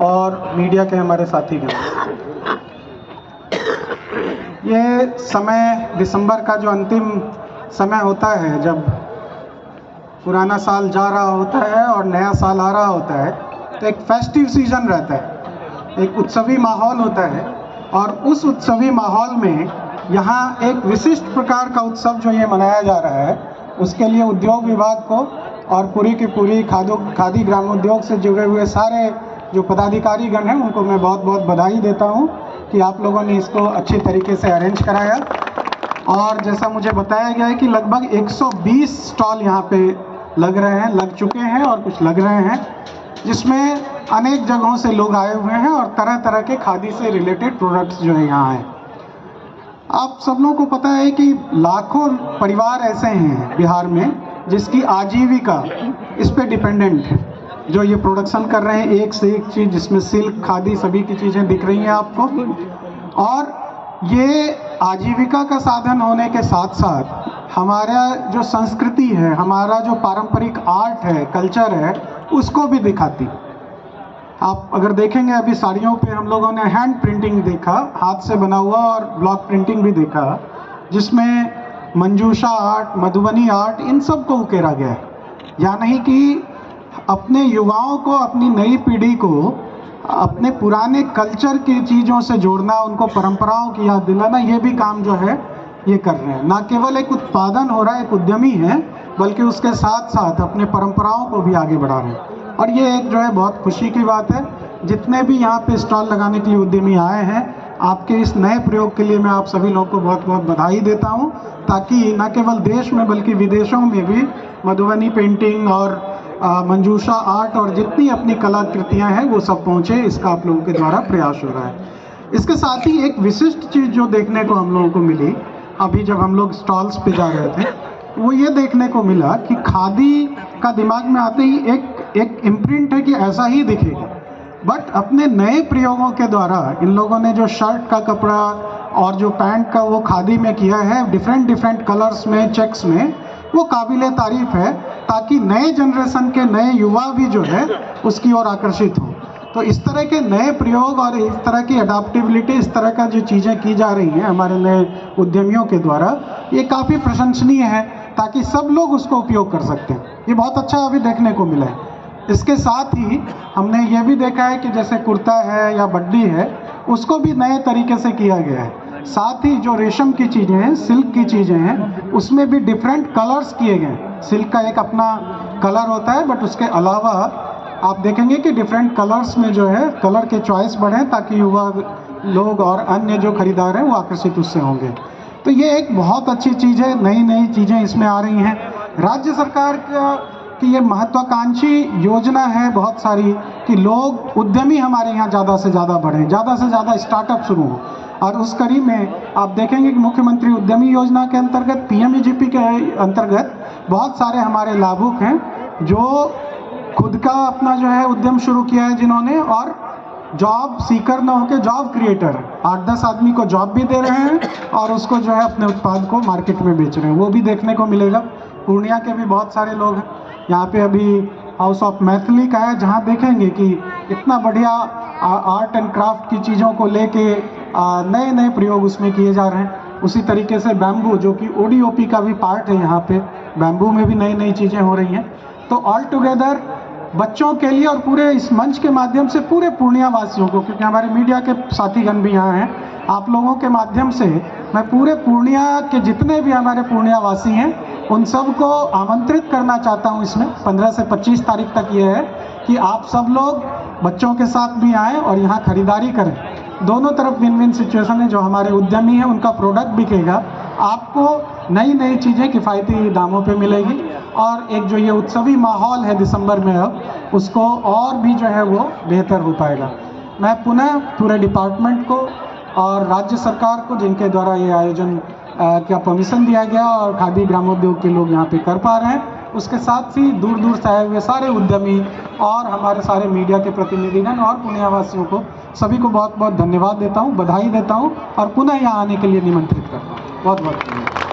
और मीडिया के हमारे साथीगण। ये समय दिसंबर का जो अंतिम समय होता है, जब पुराना साल जा रहा होता है और नया साल आ रहा होता है, तो एक फेस्टिव सीजन रहता है, एक उत्सवी माहौल होता है। और उस उत्सवी माहौल में यहाँ एक विशिष्ट प्रकार का उत्सव जो ये मनाया जा रहा है, उसके लिए उद्योग विभाग को और पूरी की पूरी खादी ग्रामोद्योग से जुड़े हुए सारे जो पदाधिकारीगण हैं, उनको मैं बहुत बहुत बधाई देता हूँ कि आप लोगों ने इसको अच्छी तरीके से अरेंज कराया। और जैसा मुझे बताया गया है कि लगभग 120 स्टॉल यहाँ पे लग रहे हैं, लग चुके हैं और कुछ लग रहे हैं, जिसमें अनेक जगहों से लोग आए हुए हैं और तरह तरह के खादी से रिलेटेड प्रोडक्ट्स जो है यहाँ हैं। आप सब लोगों को पता है कि लाखों परिवार ऐसे हैं बिहार में जिसकी आजीविका इस पे डिपेंडेंट है, जो ये प्रोडक्शन कर रहे हैं एक से एक चीज़, जिसमें सिल्क, खादी, सभी की चीज़ें दिख रही हैं आपको। और ये आजीविका का साधन होने के साथ साथ हमारा जो संस्कृति है, हमारा जो पारंपरिक आर्ट है, कल्चर है, उसको भी दिखाती। आप अगर देखेंगे, अभी साड़ियों पे हम लोगों ने हैंड प्रिंटिंग देखा, हाथ से बना हुआ, और ब्लॉक प्रिंटिंग भी देखा, जिसमें मंजूषा आर्ट, मधुबनी आर्ट, इन सब को उकेरा गया है। यानी कि अपने युवाओं को, अपनी नई पीढ़ी को अपने पुराने कल्चर की चीज़ों से जोड़ना, उनको परंपराओं की याद दिलाना, ये भी काम जो है ये कर रहे हैं। ना केवल एक उत्पादन हो रहा है, एक उद्यमी है, बल्कि उसके साथ साथ अपने परंपराओं को भी आगे बढ़ा रहे हैं। और ये एक जो है बहुत खुशी की बात है। जितने भी यहाँ पे स्टॉल लगाने के लिए उद्यमी आए हैं, आपके इस नए प्रयोग के लिए मैं आप सभी लोगों को बहुत बहुत बधाई देता हूँ, ताकि न केवल देश में बल्कि विदेशों में भी मधुबनी पेंटिंग और मंजूषा आर्ट और जितनी अपनी कलाकृतियाँ हैं वो सब पहुँचे, इसका आप लोगों के द्वारा प्रयास हो रहा है। इसके साथ ही एक विशिष्ट चीज़ जो देखने को हम लोगों को मिली, अभी जब हम लोग स्टॉल्स पे जा रहे थे, वो ये देखने को मिला कि खादी का दिमाग में आते ही एक इम्प्रिंट है कि ऐसा ही दिखेगा। बट अपने नए प्रयोगों के द्वारा इन लोगों ने जो शर्ट का कपड़ा और जो पैंट का वो खादी में किया है, डिफरेंट कलर्स में, चेक्स में, वो काबिले तारीफ है, ताकि नए जनरेशन के नए युवा भी जो है उसकी ओर आकर्षित हो। तो इस तरह के नए प्रयोग और इस तरह की अडाप्टेबिलिटी, इस तरह का जो चीज़ें की जा रही हैं हमारे नए उद्यमियों के द्वारा, ये काफ़ी प्रशंसनीय है, ताकि सब लोग उसको उपयोग कर सकते हैं। ये बहुत अच्छा अभी देखने को मिला है। इसके साथ ही हमने ये भी देखा है कि जैसे कुर्ता है या बड्डी है, उसको भी नए तरीके से किया गया है। साथ ही जो रेशम की चीज़ें हैं, सिल्क की चीज़ें हैं, उसमें भी डिफरेंट कलर्स किए गए। सिल्क का एक अपना कलर होता है, बट उसके अलावा आप देखेंगे कि डिफरेंट कलर्स में जो है कलर के चॉइस बढ़े, ताकि युवा लोग और अन्य जो खरीदार हैं वो आकर्षित उससे होंगे। तो ये एक बहुत अच्छी चीज़ है, नई चीज़ें इसमें आ रही हैं। राज्य सरकार की ये महत्वाकांक्षी योजना है बहुत सारी, कि लोग उद्यमी हमारे यहाँ ज़्यादा से ज़्यादा बढ़ें, ज़्यादा से ज़्यादा स्टार्टअप शुरू हों। और उस कड़ी में आप देखेंगे कि मुख्यमंत्री उद्यमी योजना के अंतर्गत, PMEGP के अंतर्गत बहुत सारे हमारे लाभुक हैं जो खुद का अपना जो है उद्यम शुरू किया है जिन्होंने, और जॉब सीकर ना होकर जॉब क्रिएटर 8-10 आदमी को जॉब भी दे रहे हैं और उसको जो है अपने उत्पाद को मार्केट में बेच रहे हैं। वो भी देखने को मिलेगा। पूर्णिया के भी बहुत सारे लोग हैं यहाँ पे। अभी हाउस ऑफ मैथिली का है, जहाँ देखेंगे कि इतना बढ़िया आर्ट एंड क्राफ्ट की चीज़ों को लेके नए प्रयोग उसमें किए जा रहे हैं। उसी तरीके से बैम्बू, जो कि ODOP का भी पार्ट है, यहाँ पे बैम्बू में भी नई चीज़ें हो रही हैं। तो ऑल टुगेदर बच्चों के लिए और पूरे इस मंच के माध्यम से पूरे पूर्णिया वासियों को, क्योंकि हमारे मीडिया के साथीगण भी यहाँ हैं, आप लोगों के माध्यम से मैं पूरे पूर्णिया के जितने भी हमारे पूर्णिया वासी हैं उन सब को आमंत्रित करना चाहता हूँ। इसमें 15 से 25 तारीख तक ये है कि आप सब लोग बच्चों के साथ भी आएँ और यहाँ खरीदारी करें। दोनों तरफ विन विन सिचुएशन है। जो हमारे उद्यमी हैं उनका प्रोडक्ट बिकेगा, आपको नई चीज़ें किफ़ायती दामों पे मिलेगी, और एक जो ये उत्सवी माहौल है दिसंबर में, अब उसको और भी जो है वो बेहतर हो पाएगा। मैं पुनः पूरे डिपार्टमेंट को और राज्य सरकार को, जिनके द्वारा ये आयोजन का परमिशन दिया गया और खादी ग्रामोद्योग के लोग यहाँ पे कर पा रहे हैं, उसके साथ ही दूर से आए हुए सारे उद्यमी और हमारे सारे मीडिया के प्रतिनिधिगण और पुण्यवासियों को सभी को बहुत बहुत धन्यवाद देता हूँ, बधाई देता हूँ और पुनः यहाँ आने के लिए निमंत्रित करता हूँ। बहुत बहुत धन्यवाद।